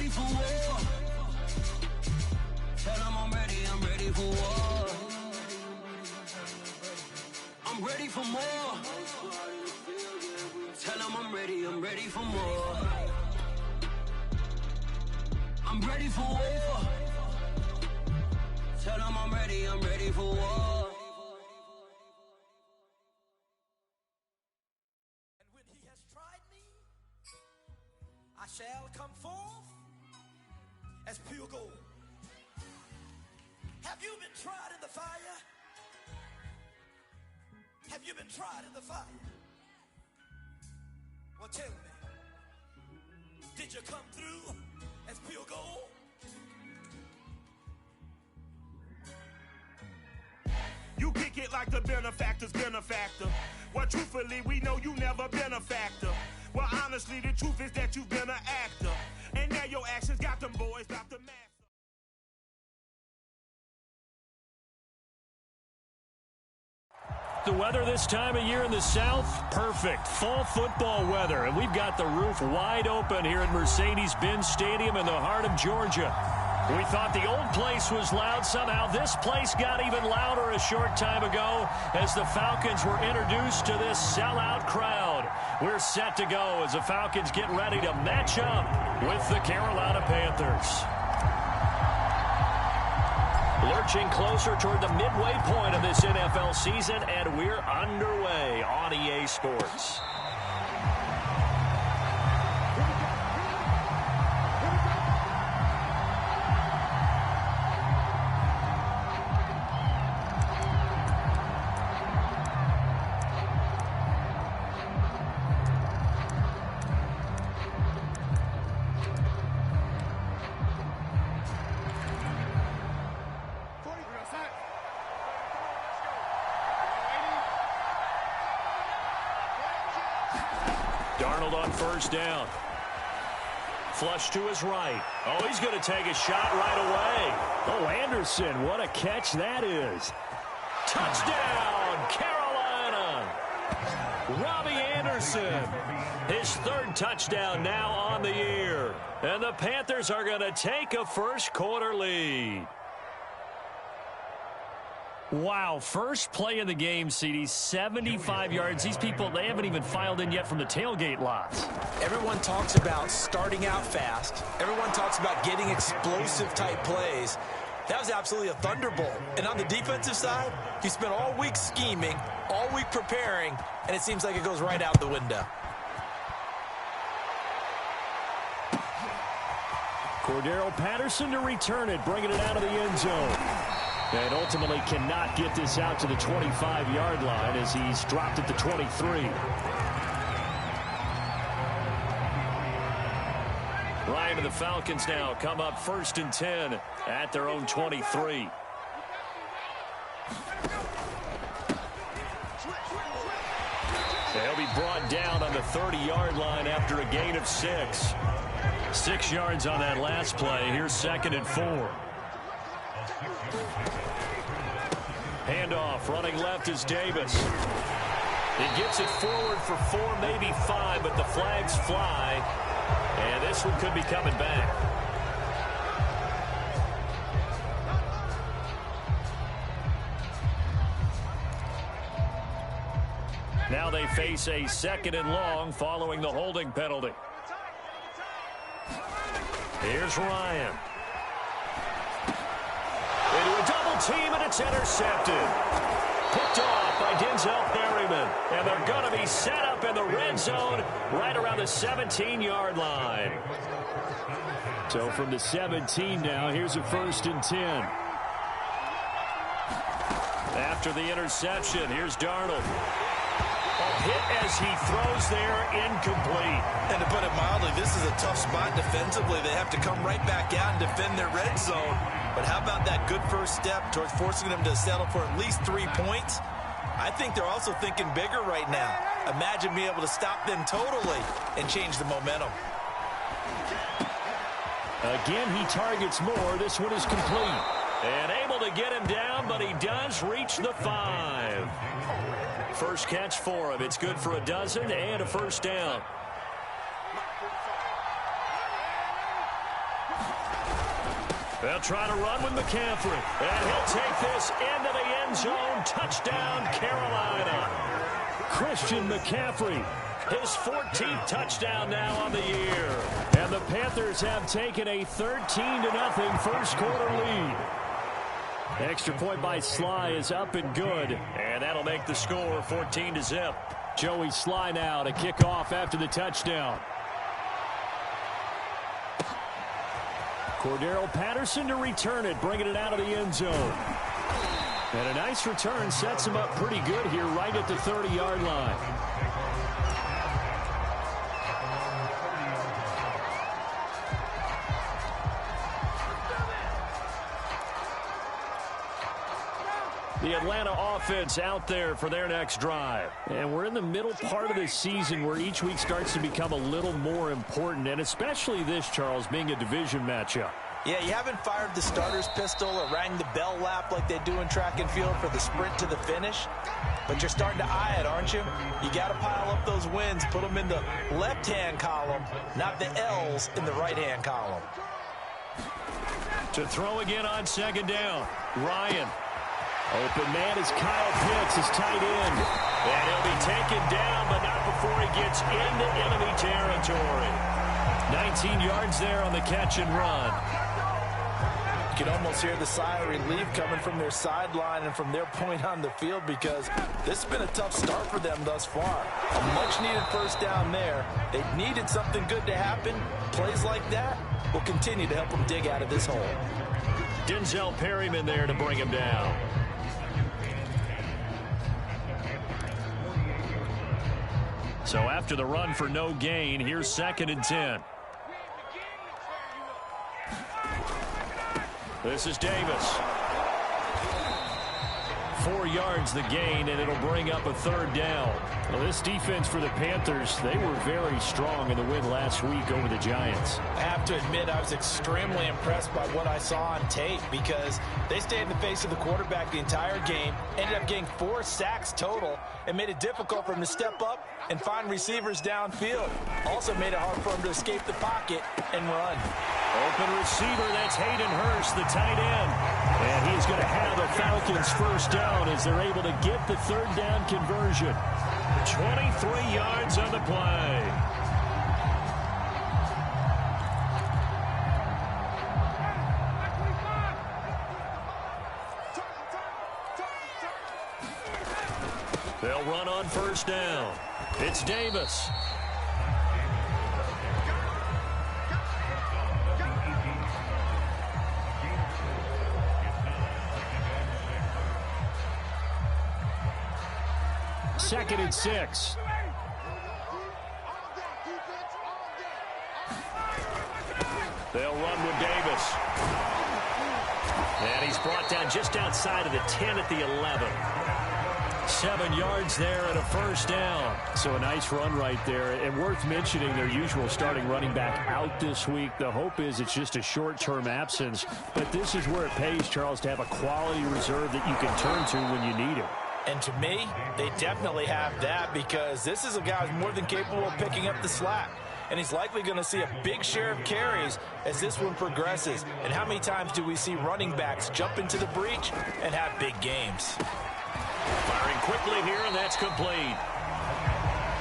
ready for war. Tell them I'm ready for war. I'm ready for more. Tell them I'm ready for more. I'm ready for war. Tell them I'm ready for war. And when he has tried me, I shall come forth as pure gold. Have you been tried in the fire? Have you been tried in the fire? Well, tell me, did you come through as pure gold? You kick it like the benefactor's benefactor. Well, truthfully, we know you never been a factor. Well, honestly, the truth is that you've been an actor. And now your actions got them boys about to master. The weather this time of year in the South, perfect. Fall football weather, and we've got the roof wide open here at Mercedes-Benz Stadium in the heart of Georgia. We thought the old place was loud. Somehow this place got even louder a short time ago as the Falcons were introduced to this sellout crowd. We're set to go as the Falcons get ready to match up with the Carolina Panthers. Lurching closer toward the midway point of this NFL season, and we're underway on EA Sports. Darnold on first down. Flush to his right. Oh, he's going to take a shot right away. Oh, Anderson, what a catch that is. Touchdown, Carolina. Robbie Anderson. His third touchdown now on the year. And the Panthers are going to take a first quarter lead. Wow, first play of the game, CD, 75 yards. These people, they haven't even filed in yet from the tailgate lots. Everyone talks about starting out fast. Everyone talks about getting explosive-type plays. That was absolutely a thunderbolt. And on the defensive side, you spent all week scheming, all week preparing, and it seems like it goes right out the window. Cordero Patterson to return it, bringing it out of the end zone. And ultimately cannot get this out to the 25-yard line as he's dropped at the 23. Ryan and the Falcons now come up 1st and 10 at their own 23. They'll be brought down on the 30-yard line after a gain of 6. 6 yards on that last play. Here's 2nd and 4. Handoff, running left is Davis. He gets it forward for 4, maybe 5, but the flags fly. And this one could be coming back. Now they face a 2nd and long following the holding penalty. Here's Ryan. Into a double team, and it's intercepted. Picked off by Denzel Perryman. And they're going to be set up in the red zone right around the 17-yard line. So from the 17 now, here's a 1st and 10. After the interception, here's Darnold. A hit as he throws there, incomplete. And to put it mildly, this is a tough spot defensively. They have to come right back out and defend their red zone. But how about that good first step towards forcing them to settle for at least 3 points? I think they're also thinking bigger right now. Imagine being able to stop them totally and change the momentum. Again, he targets more. This one is complete. And able to get him down, but he does reach the 5. First catch for him. It's good for a dozen and a 1st down. They'll try to run with McCaffrey. And he'll take this into the end zone. Touchdown, Carolina. Christian McCaffrey, his 14th touchdown now on the year. And the Panthers have taken a 13-0 first quarter lead. Extra point by Sly is up and good. And that'll make the score 14-0. Joey Sly now to kick off after the touchdown. Cordero Patterson to return it, bringing it out of the end zone. And a nice return sets him up pretty good here right at the 30-yard line. The Atlanta offense out there for their next drive. And we're in the middle part of the season where each week starts to become a little more important, and especially this, Charles, being a division matchup. Yeah, you haven't fired the starter's pistol or rang the bell lap like they do in track and field for the sprint to the finish, but you're starting to eye it, aren't you? You got to pile up those wins, put them in the left-hand column, not the L's in the right-hand column. To throw again on second down, Ryan. Open man is Kyle Pitts, his tight end. And he'll be taken down, but not before he gets into enemy territory. 19 yards there on the catch and run. You can almost hear the sigh of relief coming from their sideline and from their point on the field, because this has been a tough start for them thus far. A much-needed first down there. They needed something good to happen. Plays like that will continue to help them dig out of this hole. Denzel Perryman there to bring him down. So after the run for no gain, here's 2nd and 10. This is Davis. 4 yards the gain, and it'll bring up a 3rd down. Well, this defense for the Panthers, they were very strong in the win last week over the Giants. I have to admit, I was extremely impressed by what I saw on tape, because they stayed in the face of the quarterback the entire game, ended up getting 4 sacks total, and made it difficult for him to step up and find receivers downfield. Also made it hard for him to escape the pocket and run. Open receiver, that's Hayden Hurst, the tight end. And he's going to have the Falcons first down as they're able to get the 3rd down conversion. 23 yards on the play. They'll run on first down. It's Davis. Second and 6. They'll run with Davis. And he's brought down just outside of the 10 at the 11. 7 yards there and a first down. So a nice run right there. And worth mentioning, their usual starting running back out this week. The hope is it's just a short-term absence. But this is where it pays, Charles, to have a quality reserve that you can turn to when you need it. And to me, they definitely have that, because this is a guy who's more than capable of picking up the slack. And he's likely going to see a big share of carries as this one progresses. And how many times do we see running backs jump into the breach and have big games? Firing quickly here, and that's complete.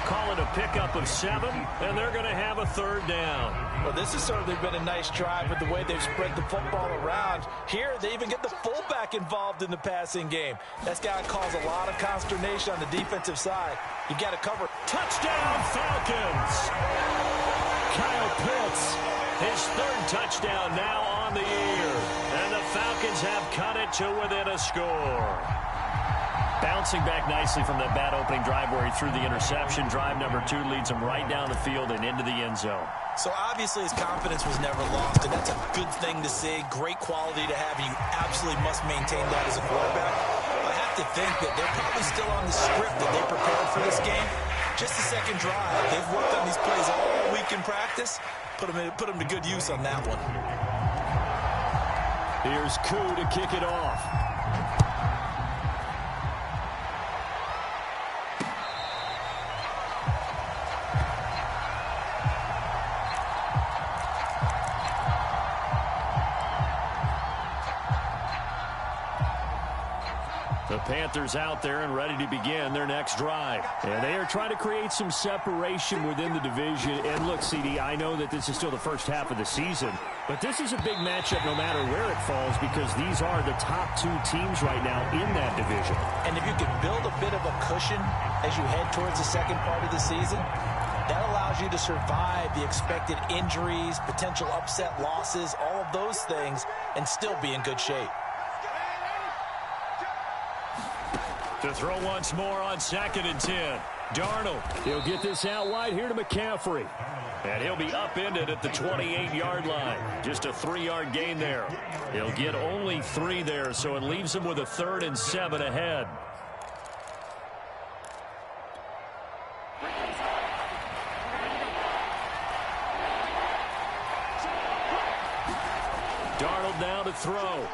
Call it a pickup of 7, and they're going to have a 3rd down. Well, this has certainly been a nice drive with the way they've spread the football around. Here, they even get the fullback involved in the passing game. That's got to cause a lot of consternation on the defensive side. You've got to cover. Touchdown, Falcons! Kyle Pitts, his 3rd touchdown now on the year. And the Falcons have cut it to within a score. Bouncing back nicely from that bad opening drive where he threw the interception. Drive number 2 leads him right down the field and into the end zone. So obviously his confidence was never lost, and that's a good thing to see. Great quality to have, and you absolutely must maintain that as a quarterback. I have to think that they're probably still on the script that they prepared for this game. Just the second drive. They've worked on these plays all week in practice. Put them to good use on that one. Here's Koo to kick it off. The Panthers out there and ready to begin their next drive. And they are trying to create some separation within the division. And look, CD, I know that this is still the first half of the season, but this is a big matchup no matter where it falls because these are the top two teams right now in that division. And if you can build a bit of a cushion as you head towards the second part of the season, that allows you to survive the expected injuries, potential upset losses, all of those things, and still be in good shape. To throw once more on 2nd and 10. Darnold, he'll get this out wide here to McCaffrey. And he'll be upended at the 28-yard line. Just a 3-yard gain there. He'll get only 3 there, so it leaves him with a 3rd and 7 ahead. Darnold now to throw.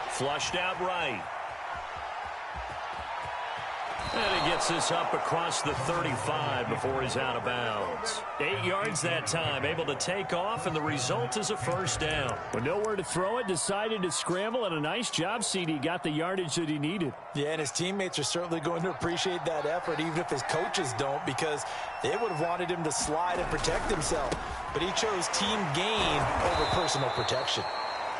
Flushed out right. And he gets this up across the 35 before he's out of bounds. 8 yards that time, able to take off, and the result is a first down. With nowhere to throw it, decided to scramble, and a nice job, CD. Got the yardage that he needed. Yeah, and his teammates are certainly going to appreciate that effort, even if his coaches don't, because they would have wanted him to slide and protect himself. But he chose team gain over personal protection.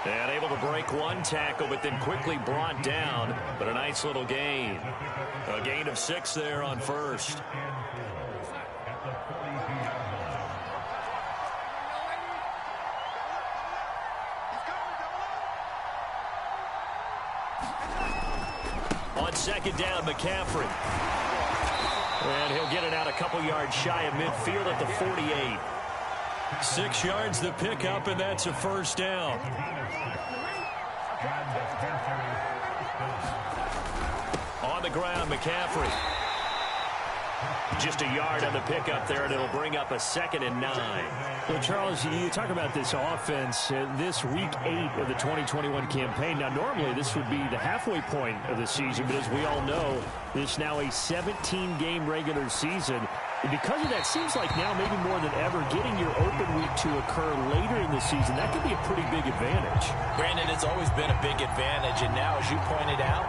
And able to break one tackle, but then quickly brought down. But a nice little gain. A gain of 6 there on first. On 2nd down, McCaffrey. And he'll get it out a couple yards shy of midfield at the 48. 6 yards the pickup, and that's a first down. On the ground, McCaffrey. Just a yard on the pickup there, and it'll bring up a 2nd and 9. Well, Charles, you talk about this offense, this week 8 of the 2021 campaign. Now, normally this would be the halfway point of the season, but as we all know, this is now a 17-game regular season. And because of that, seems like now maybe more than ever, getting your open week to occur later in the season, that could be a pretty big advantage. Granted, it's always been a big advantage, and now, as you pointed out,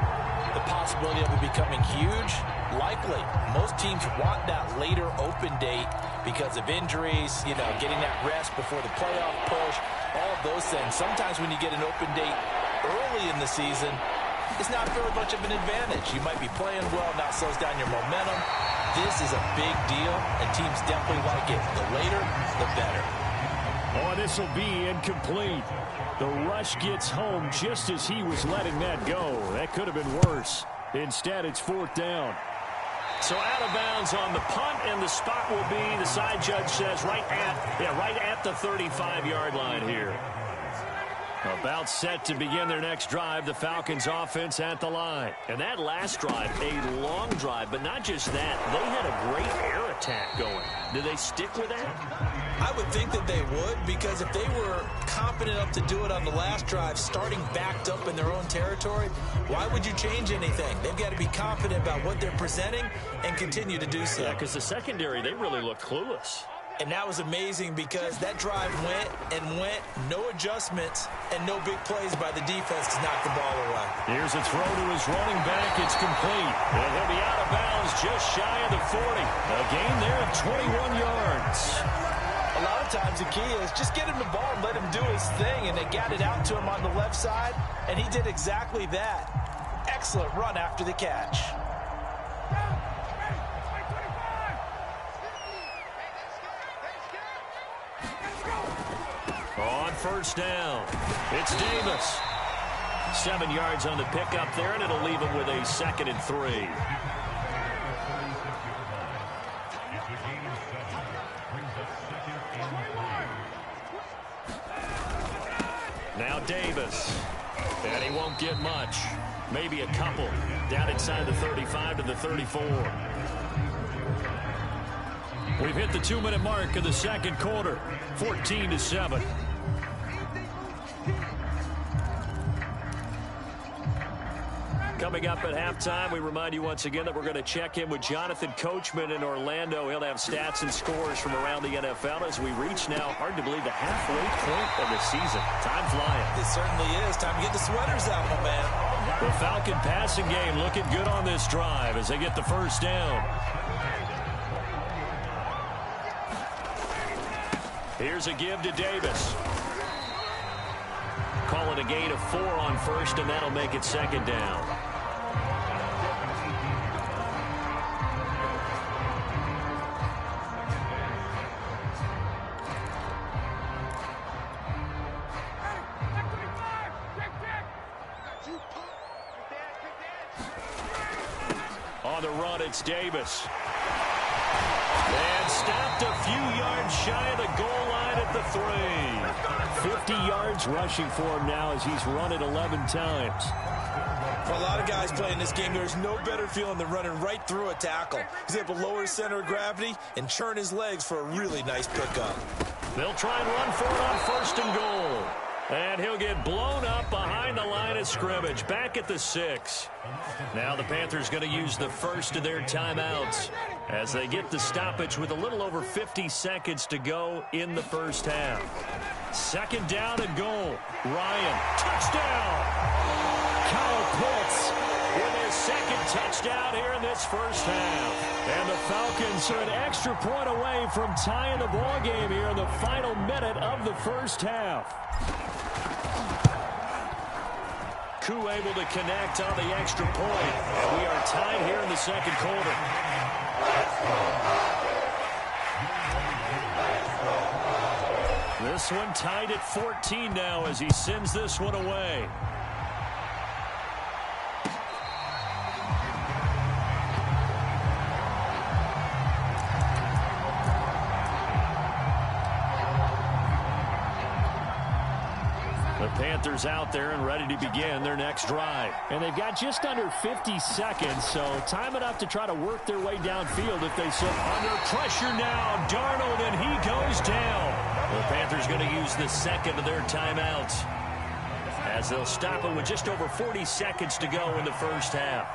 the possibility of it becoming huge, likely. Most teams want that later open date because of injuries, you know, getting that rest before the playoff push, all of those things. Sometimes when you get an open date early in the season, it's not very much of an advantage. You might be playing well, now slows down your momentum. This is a big deal, and teams definitely like it. The later, the better. Oh, this will be incomplete. The rush gets home just as he was letting that go. That could have been worse. Instead, it's 4th down. So out of bounds on the punt, and the spot will be, the side judge says, right at the 35-yard line here. About set to begin their next drive, the Falcons offense at the line. And that last drive, a long drive, but not just that. They had a great air attack going. Do they stick with that? I would think that they would, because if they were confident enough to do it on the last drive, starting backed up in their own territory, why would you change anything? They've got to be confident about what they're presenting and continue to do so. Yeah, because the secondary, they really looked clueless. And that was amazing because that drive went and went, no adjustments, and no big plays by the defense to knock the ball away. Here's a throw to his running back. It's complete. And he'll be out of bounds just shy of the 40. A gain there of 21 yards. A lot of times the key is just get him the ball and let him do his thing, and they got it out to him on the left side, and he did exactly that. Excellent run after the catch. On first down, it's Davis. 7 yards on the pickup there, and it'll leave him with a 2nd and 3. Now Davis, and he won't get much. Maybe a couple. Down inside the 35 to the 34. We've hit the 2-minute mark of the second quarter. 14-7. Coming up at halftime, we remind you once again that we're going to check in with Jonathan Coachman in Orlando. He'll have stats and scores from around the NFL as we reach now, hard to believe, the halfway point of the season. Time flying. It certainly is. Time to get the sweaters out, my man. The Falcon passing game looking good on this drive as they get the first down. Here's a give to Davis. Call it a gain of 4 on first, and that'll make it second down. On the run, it's Davis. And stopped a few yards shy of the goal line at the 3. 50 yards rushing for him now as he's run it 11 times. For a lot of guys playing this game, there's no better feeling than running right through a tackle. He's able to lower his center of gravity and churn his legs for a really nice pickup. They'll try and run for it on first and goal. And he'll get blown up behind the line of scrimmage, back at the 6. Now the Panthers going to use the first of their timeouts as they get the stoppage with a little over 50 seconds to go in the first half. Second down and goal. Ryan, touchdown! Kyle Pitts with his second touchdown here in this first half. And the Falcons are an extra point away from tying the ball game here in the final minute of the first half. Koo able to connect on the extra point. And we are tied here in the second quarter. This one tied at 14 now as he sends this one away. Panthers out there and ready to begin their next drive. And they've got just under 50 seconds, so time enough to try to work their way downfield if they so. Under pressure now, Darnold, and he goes down. The Panthers going to use the second of their timeouts as they'll stop it with just over 40 seconds to go in the first half.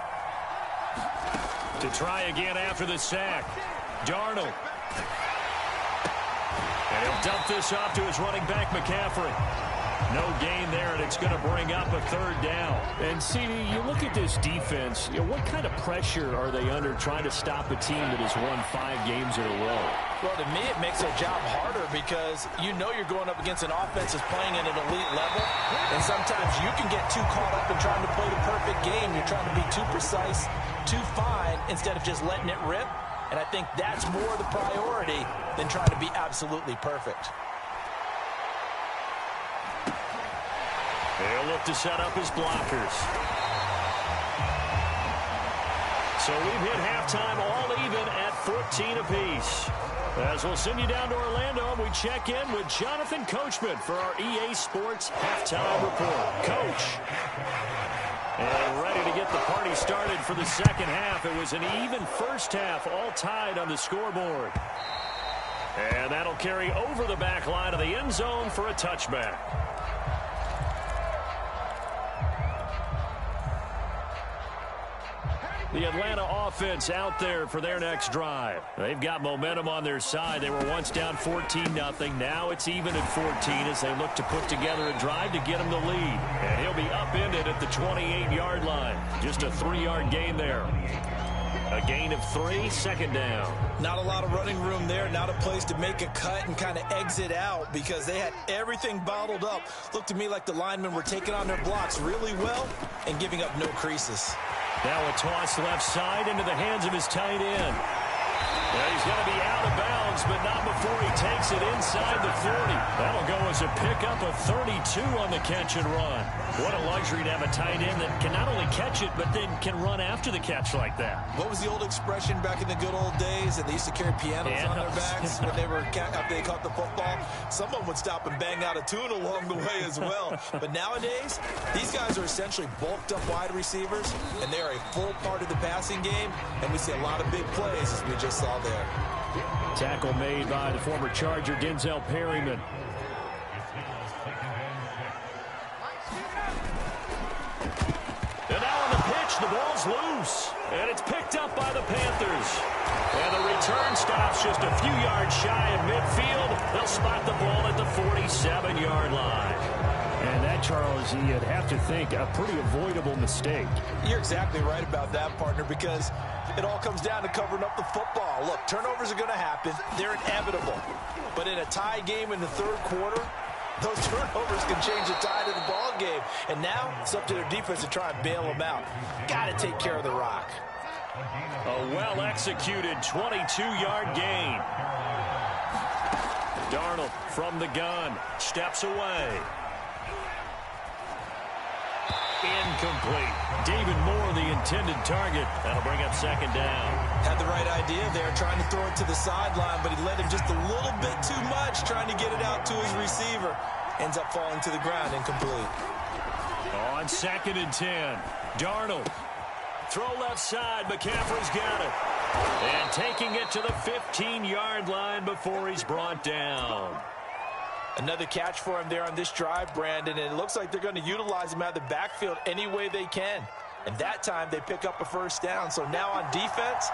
To try again after the sack, Darnold. And he'll dump this off to his running back, McCaffrey. No gain there, and it's going to bring up a third down. And, CD, you look at this defense, what kind of pressure are they under trying to stop a team that has won 5 games in a row? Well, to me, it makes their job harder because you know you're going up against an offense that's playing at an elite level, and sometimes you can get too caught up in trying to play the perfect game. You're trying to be too precise, too fine, instead of just letting it rip. And I think that's more the priority than trying to be absolutely perfect. They'll look to set up his blockers. So we've hit halftime all even at 14 apiece. As we'll send you down to Orlando, we check in with Jonathan Coachman for our EA Sports Halftime Report. Coach. And ready to get the party started for the second half. It was an even first half, all tied on the scoreboard. And that'll carry over the back line of the end zone for a touchback. The Atlanta offense out there for their next drive. They've got momentum on their side. They were once down 14-0. Now it's even at 14 as they look to put together a drive to get them the lead. And he'll be upended at the 28-yard line. Just a 3-yard gain there. A gain of 3, second down. Not a lot of running room there. Not a place to make a cut and kind of exit out because they had everything bottled up. Looked to me like the linemen were taking on their blocks really well and giving up no creases. Now a toss left side into the hands of his tight end. Well, he's going to be out of bounds, but not before he takes it inside the 40. That'll go as a pickup of 32 on the catch and run. What a luxury to have a tight end that can not only catch it, but then can run after the catch like that. What was the old expression back in the good old days that they used to carry pianos on their backs when they were after they caught the football? Someone would stop and bang out a tune along the way as well. But nowadays, these guys are essentially bulked up wide receivers, and they are a full part of the passing game, and we see a lot of big plays as we just saw there. Tackle made by the former Charger, Denzel Perryman. And now on the pitch, the ball's loose, and it's picked up by the Panthers. And the return stops just a few yards shy of midfield. They'll spot the ball at the 47-yard line. And that, Charles, you'd have to think a pretty avoidable mistake. You're exactly right about that, partner, because it all comes down to covering up the football. Look, turnovers are going to happen. They're inevitable. But in a tie game in the third quarter, those turnovers can change the tide of the ball game. And now it's up to their defense to try and bail them out. Got to take care of the rock. A well-executed 22-yard gain. Darnold from the gun. Steps away. Incomplete. David Moore, the intended target. That'll bring up second down. Had the right idea there, trying to throw it to the sideline, but he led him just a little bit too much, trying to get it out to his receiver. Ends up falling to the ground, incomplete. On 2nd and 10, Darnold. Throw left side, McCaffrey's got it. And taking it to the 15-yard line before he's brought down. Another catch for him there on this drive, Brandon, and it looks like they're going to utilize him out of the backfield any way they can. And that time they pick up a first down. So now on defense,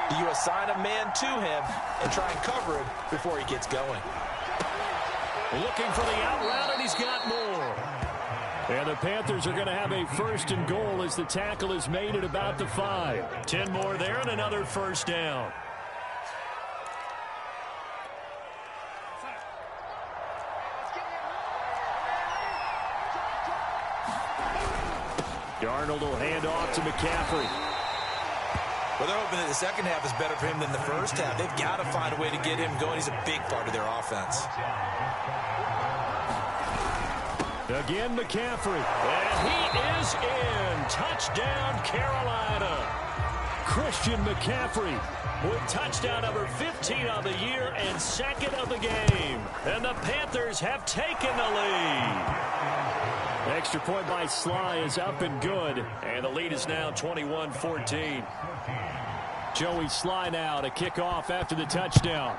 do you assign a man to him and try and cover him before he gets going? Looking for the out route, and he's got more. And the Panthers are going to have a 1st and goal as the tackle is made at about the 5. 10 more there and another first down. Darnold will hand off to McCaffrey. Well, they're hoping that the second half is better for him than the first half. They've got to find a way to get him going. He's a big part of their offense. Again, McCaffrey. And he is in. Touchdown, Carolina. Christian McCaffrey with touchdown number 15 of the year and 2nd of the game. And the Panthers have taken the lead. Extra point by Sly is up and good. And the lead is now 21-14. Joey Sly now to kick off after the touchdown.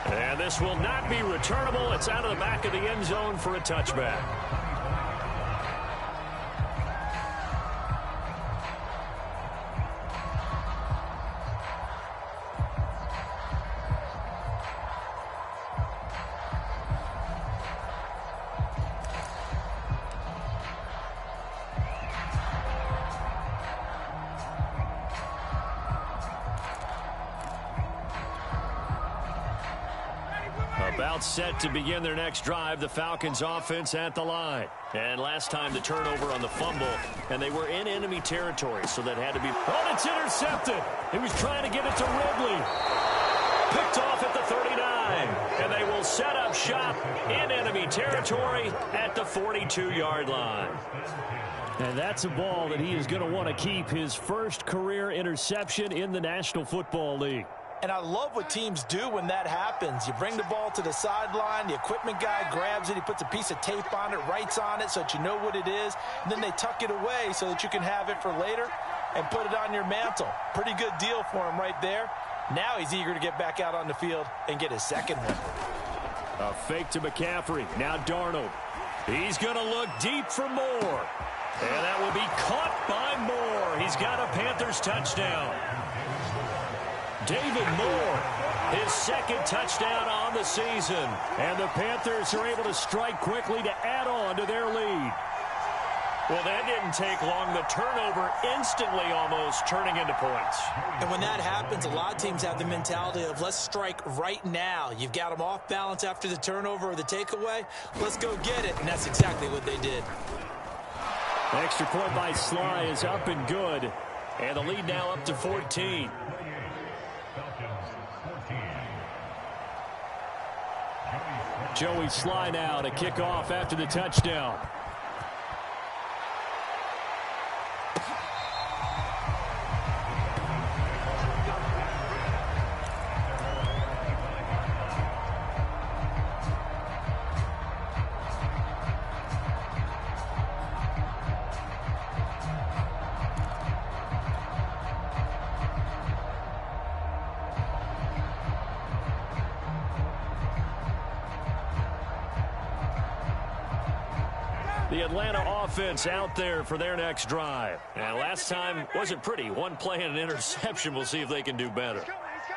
And this will not be returnable. It's out of the back of the end zone for a touchback. About set to begin their next drive, the Falcons offense at the line. And last time the turnover on the fumble, and they were in enemy territory, so that had to be... Oh, it's intercepted. He was trying to get it to Ridley. Picked off at the 39. And they will set up shop in enemy territory at the 42-yard line. And that's a ball that he is going to want to keep, his first career interception in the National Football League. And I love what teams do when that happens. You bring the ball to the sideline, the equipment guy grabs it, he puts a piece of tape on it, writes on it so that you know what it is, and then they tuck it away so that you can have it for later and put it on your mantle. Pretty good deal for him right there. Now he's eager to get back out on the field and get his second one. A fake to McCaffrey. Now Darnold. He's going to look deep for Moore. And that will be caught by Moore. He's got a Panthers touchdown. David Moore, his 2nd touchdown on the season. And the Panthers are able to strike quickly to add on to their lead. Well, that didn't take long. The turnover instantly almost turning into points. And when that happens, a lot of teams have the mentality of let's strike right now. You've got them off balance after the turnover or the takeaway. Let's go get it. And that's exactly what they did. Extra point by Sly is up and good. And the lead now up to 14. Joey Sly now to kick off after the touchdown. The Atlanta offense out there for their next drive. And last time wasn't pretty. One play and an interception. We'll see if they can do better.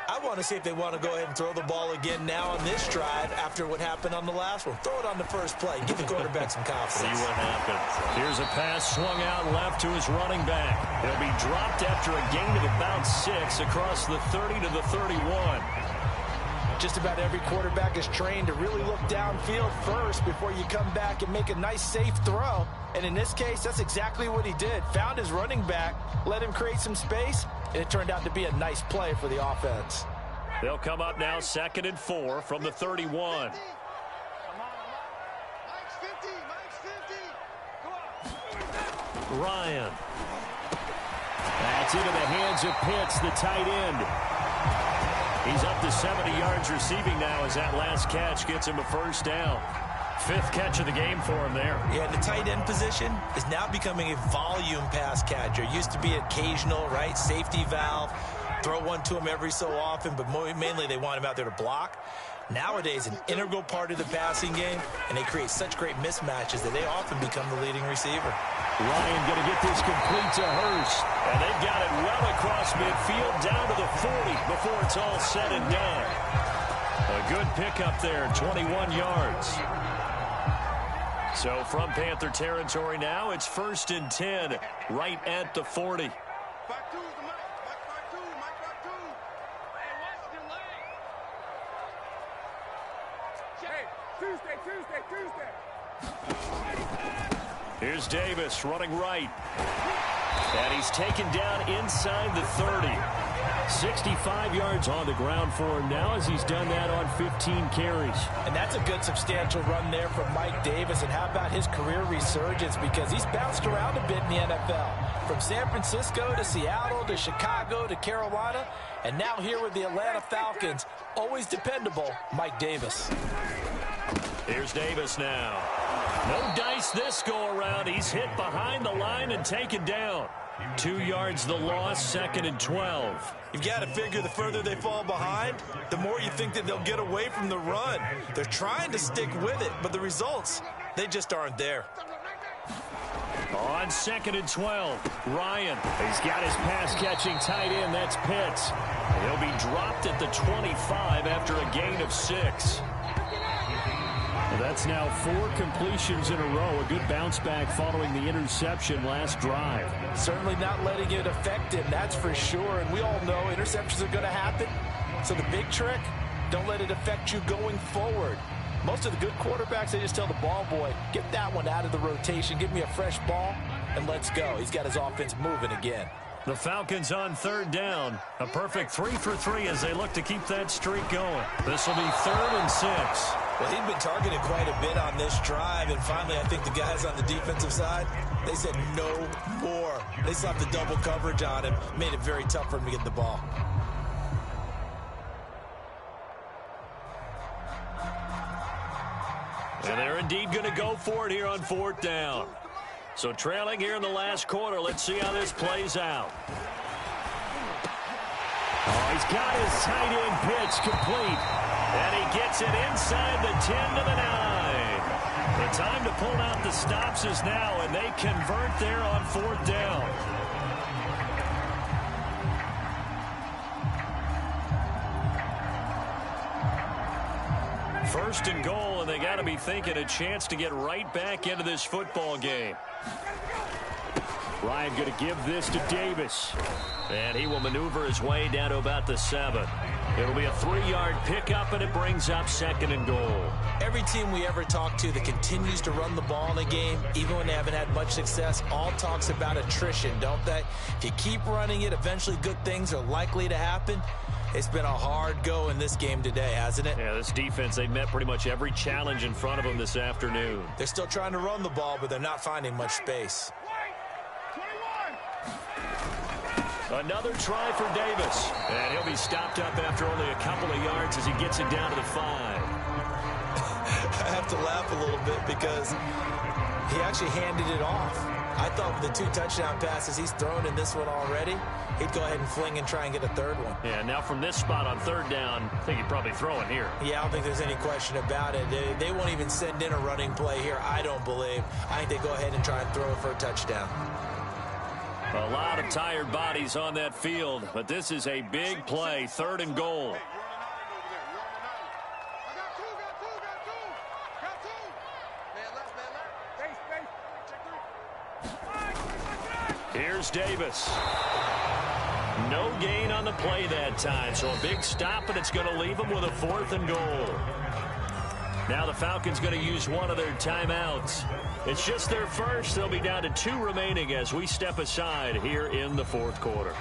I want to see if they want to go ahead and throw the ball again now on this drive after what happened on the last one. Throw it on the first play. Give the quarterback some confidence. See what happens. Here's a pass swung out left to his running back. He'll be dropped after a gain of about 6 across the 30 to the 31. Just about every quarterback is trained to really look downfield first before you come back and make a nice, safe throw. And in this case, that's exactly what he did. Found his running back, let him create some space, and it turned out to be a nice play for the offense. They'll come up now 2nd and 4 from the 31. Ryan. That's into the hands of Pitts, the tight end. He's up to 70 yards receiving now as that last catch gets him a first down. 5th catch of the game for him there. Yeah, the tight end position is now becoming a volume pass catcher. Used to be occasional, right? Safety valve. Throw one to him every so often, but mainly they want him out there to block. Nowadays, an integral part of the passing game, and they create such great mismatches that they often become the leading receiver. Ryan going to get this complete to Hurst. And they've got it well across midfield down to the 40 before it's all said and done. A good pickup there, 21 yards. So from Panther territory now, it's 1st and 10, right at the 40. Here's Davis running right. And he's taken down inside the 30. 65 yards on the ground for him now as he's done that on 15 carries. And that's a good substantial run there from Mike Davis. And how about his career resurgence? Because he's bounced around a bit in the NFL. From San Francisco to Seattle to Chicago to Carolina. And now here with the Atlanta Falcons. Always dependable, Mike Davis. Here's Davis now. No dice this go around. He's hit behind the line and taken down. 2 yards the loss, 2nd and 12. You've got to figure the further they fall behind, the more you think that they'll get away from the run. They're trying to stick with it, but the results, they just aren't there. On 2nd and 12, Ryan. He's got his pass-catching tight end. That's Pitts. He'll be dropped at the 25 after a gain of 6. That's now 4 completions in a row. A good bounce back following the interception last drive. Certainly not letting it affect him, that's for sure. And we all know interceptions are going to happen. So the big trick, don't let it affect you going forward. Most of the good quarterbacks, they just tell the ball boy, get that one out of the rotation, give me a fresh ball, and let's go. He's got his offense moving again. The Falcons on 3rd down. A perfect 3 for 3 as they look to keep that streak going. This will be 3rd and 6. Well, he'd been targeted quite a bit on this drive, and finally I think the guys on the defensive side, they said no more. They slapped the double coverage on him, made it very tough for him to get the ball. And they're indeed going to go for it here on 4th down. So trailing here in the last quarter, let's see how this plays out. Oh, he's got his tight end pitch complete. And he gets it inside the 10 to the 9. The time to pull out the stops is now, and they convert there on 4th down. First and goal, and they got to be thinking a chance to get right back into this football game. Ryan going to give this to Davis. And he will maneuver his way down to about the 7. It'll be a 3-yard pickup, and it brings up 2nd and goal. Every team we ever talk to that continues to run the ball in a game, even when they haven't had much success, all talks about attrition, don't they? If you keep running it, eventually good things are likely to happen. It's been a hard go in this game today, hasn't it? Yeah, this defense, they've met pretty much every challenge in front of them this afternoon. They're still trying to run the ball, but they're not finding much space. Another try for Davis. And he'll be stopped up after only a couple of yards as he gets it down to the 5. I have to laugh a little bit because he actually handed it off. I thought with the 2 touchdown passes he's thrown in this one already, he'd go ahead and fling and try and get a third one. Yeah, now from this spot on third down, I think he'd probably throw it here. Yeah, I don't think there's any question about it. They won't even send in a running play here, I don't believe. I think they go ahead and try and throw it for a touchdown. A lot of tired bodies on that field, but this is a big play, 3rd and goal. Here's Davis. No gain on the play that time, so a big stop, and it's going to leave them with a 4th and goal. Now the Falcons going to use one of their timeouts. It's just their first. They'll be down to 2 remaining as we step aside here in the 4th quarter.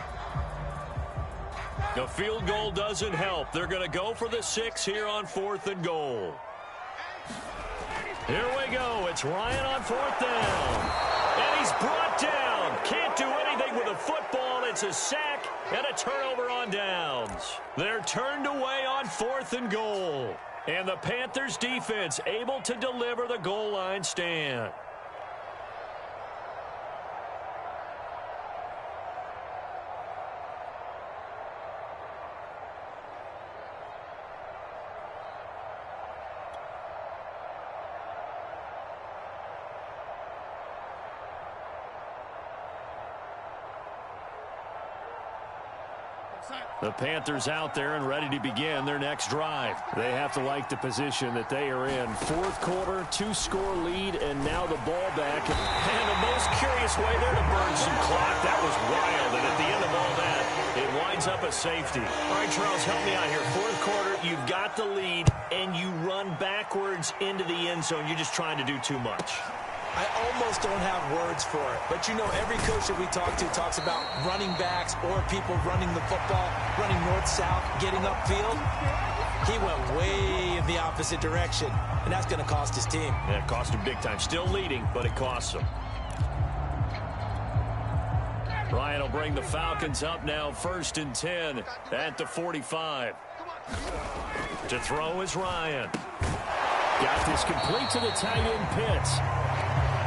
The field goal doesn't help. They're going to go for the 6 here on 4th and goal. Here we go. It's Ryan on 4th down. And he's brought down. Can't do anything with a football. It's a sack and a turnover on downs. They're turned away on 4th and goal. And the Panthers defense able to deliver the goal line stand. The Panthers out there and ready to begin their next drive. They have to like the position that they are in. 4th quarter, 2-score lead, and now the ball back. And the most curious way there to burn some clock. That was wild, and at the end of all that, it winds up a safety. All right, Charles, help me out here. 4th quarter, you've got the lead, and you run backwards into the end zone. You're just trying to do too much. I almost don't have words for it. But, you know, every coach that we talk to talks about running backs or people running the football, running north-south, getting upfield. He went way in the opposite direction, and that's going to cost his team. Yeah, it cost him big time. Still leading, but it costs him. Ryan will bring the Falcons up now, 1st and 10 at the 45. To throw is Ryan. Got this complete to the tight end Pitts.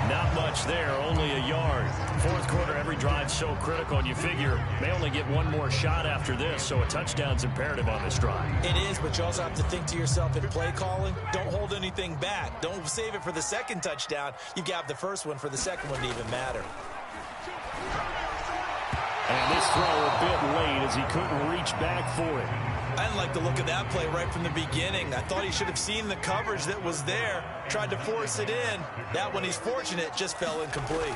Not much there, only a yard. 4th quarter, every drive's so critical, and you figure may only get one more shot after this, so a touchdown's imperative on this drive. It is, but you also have to think to yourself in play calling, don't hold anything back. Don't save it for the 2nd touchdown. You've got the 1st one for the 2nd one to even matter. And this throw a bit late as he couldn't reach back for it. I didn't like the look of that play right from the beginning. I thought he should have seen the coverage that was there, tried to force it in. That one, he's fortunate, just fell incomplete.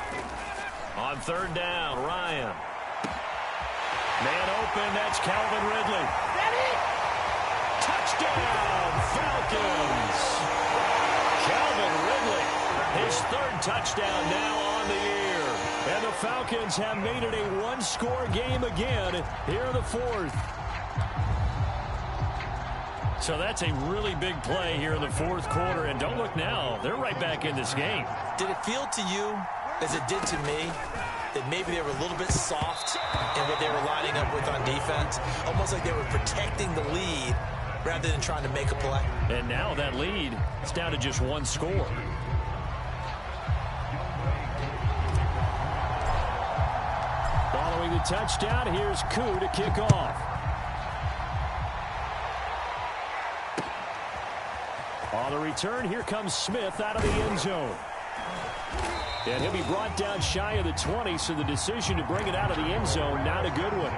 On 3rd down, Ryan. Man open, that's Calvin Ridley. Touchdown, Falcons. Calvin Ridley, his 3rd touchdown now on the year. And the Falcons have made it a 1-score game again here in the 4th. So that's a really big play here in the 4th quarter. And don't look now, they're right back in this game. Did it feel to you, as it did to me, that maybe they were a little bit soft in what they were lining up with on defense? Almost like they were protecting the lead rather than trying to make a play. And now that lead is down to just 1 score. Following the touchdown, here's Koo to kick off. On the return, here comes Smith out of the end zone. And he'll be brought down shy of the 20, so the decision to bring it out of the end zone, not a good one.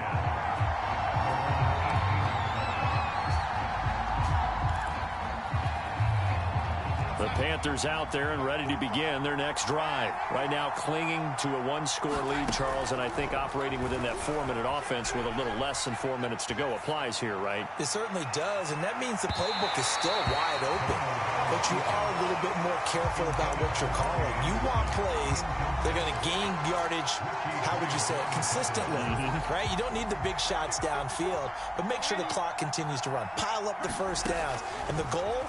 The Panthers out there and ready to begin their next drive. Right now clinging to a 1-score lead, Charles, and I think operating within that 4-minute offense with a little less than 4 minutes to go applies here, right? It certainly does, and that means the playbook is still wide open. But you are a little bit more careful about what you're calling. You want plays that are going to gain yardage, how would you say it, consistently, right? You don't need the big shots downfield, but make sure the clock continues to run. Pile up the first downs. And the goal?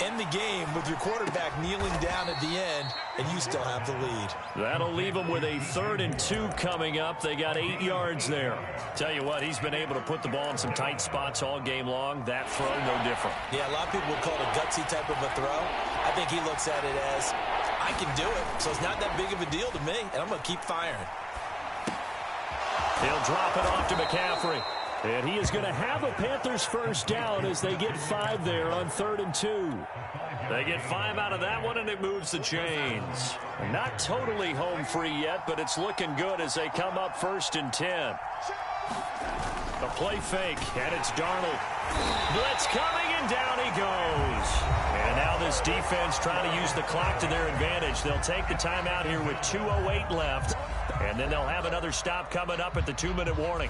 End the game with your quarterback kneeling down at the end, and you still have the lead. That'll leave them with a 3rd and 2 coming up. They got 8 yards there. Tell you what, he's been able to put the ball in some tight spots all game long. That throw, no different. Yeah, a lot of people would call it a gutsy type of a throw. I think he looks at it as, I can do it, so it's not that big of a deal to me, and I'm going to keep firing. He'll drop it off to McCaffrey. And he is going to have a Panthers first down as they get 5 there on 3rd and 2. They get 5 out of that one, and it moves the chains. Not totally home free yet, but it's looking good as they come up 1st and 10. A play fake, and it's Darnold. Blitz coming, and down he goes. And now this defense trying to use the clock to their advantage. They'll take the timeout here with 2:08 left, and then they'll have another stop coming up at the 2-minute warning.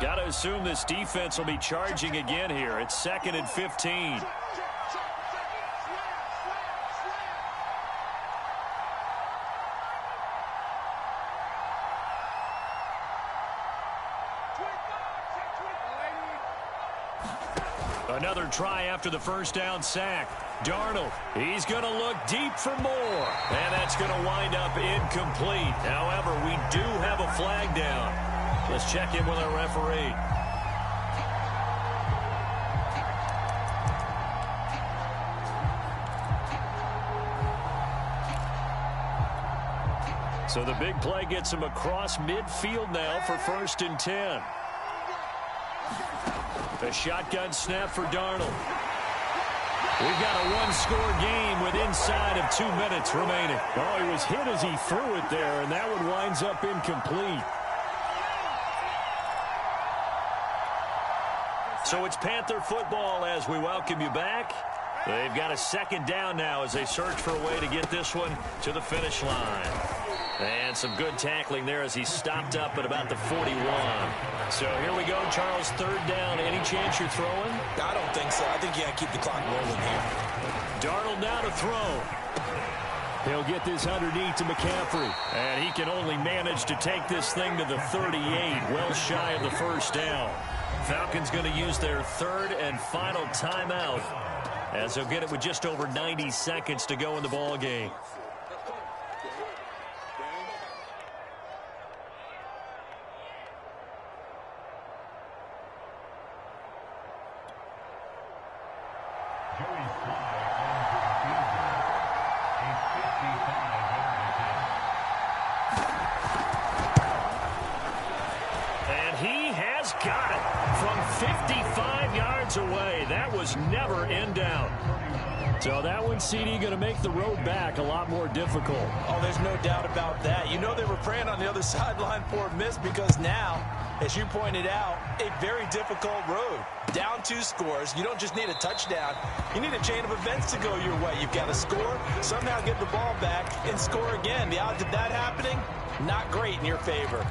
Got to assume this defense will be charging again here. It's 2nd and 15. Another try after the first down sack. Darnold, he's going to look deep for more. And that's going to wind up incomplete. However, we do have a flag down. Let's check in with our referee. So the big play gets him across midfield now for 1st and 10. A shotgun snap for Darnold. We've got a one-score game with inside of 2 minutes remaining. Oh, he was hit as he threw it there, and that one winds up incomplete. So it's Panther football as we welcome you back. They've got a 2nd down now as they search for a way to get this one to the finish line. And some good tackling there as he stopped up at about the 41. So here we go, Charles, 3rd down. Any chance you're throwing? I don't think so. I think you got to keep the clock rolling here. Darnold now to throw. He'll get this underneath to McCaffrey. And he can only manage to take this thing to the 38, well shy of the first down. Falcons going to use their 3rd and final timeout as they'll get it with just over 90 seconds to go in the ball game. And he has got it from 55 yards away. That was never in doubt. So that one, CD, going to make the road back a lot more difficult. Oh, there's no doubt about that. You know they were praying on the other sideline for a miss because now, as you pointed out, a very difficult road. Down 2 scores. You don't just need a touchdown. You need a chain of events to go your way. You've got to score, somehow get the ball back, and score again. The odds of that happening, not great in your favor.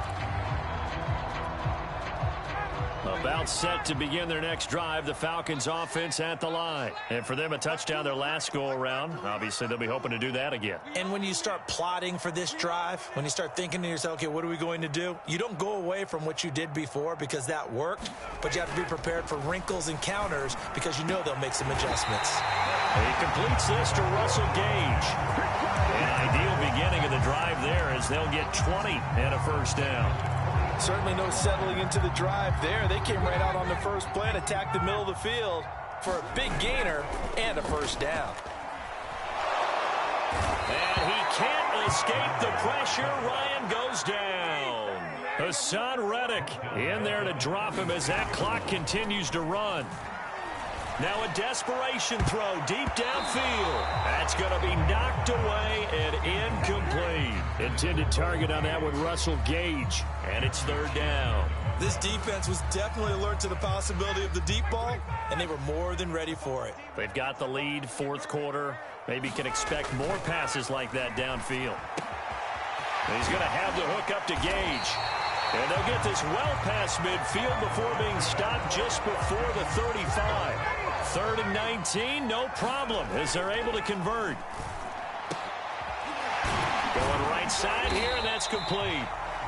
About set to begin their next drive, the Falcons offense at the line. And for them, a touchdown their last go-around. Obviously, they'll be hoping to do that again. And when you start plotting for this drive, when you start thinking to yourself, okay, what are we going to do? You don't go away from what you did before because that worked, but you have to be prepared for wrinkles and counters because you know they'll make some adjustments. He completes this to Russell Gage. An ideal beginning of the drive there as they'll get 20 and a first down. Certainly no settling into the drive there. They came right out on the first play and attacked the middle of the field for a big gainer and a first down. And he can't escape the pressure. Ryan goes down. Hassan Reddick in there to drop him as that clock continues to run. Now a desperation throw deep downfield. That's going to be knocked away and incomplete. Intended target on that one, Russell Gage. And it's 3rd down. This defense was definitely alert to the possibility of the deep ball, and they were more than ready for it. They've got the lead, 4th quarter. Maybe can expect more passes like that downfield. And he's going to have the hook up to Gage. And they'll get this well past midfield before being stopped just before the 35. 3rd and 19, no problem, as they're able to convert. Going right side here, and that's complete.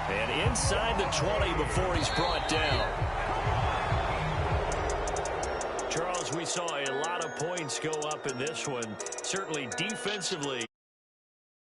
And inside the 20 before he's brought down. Charles, we saw a lot of points go up in this one. Certainly defensively.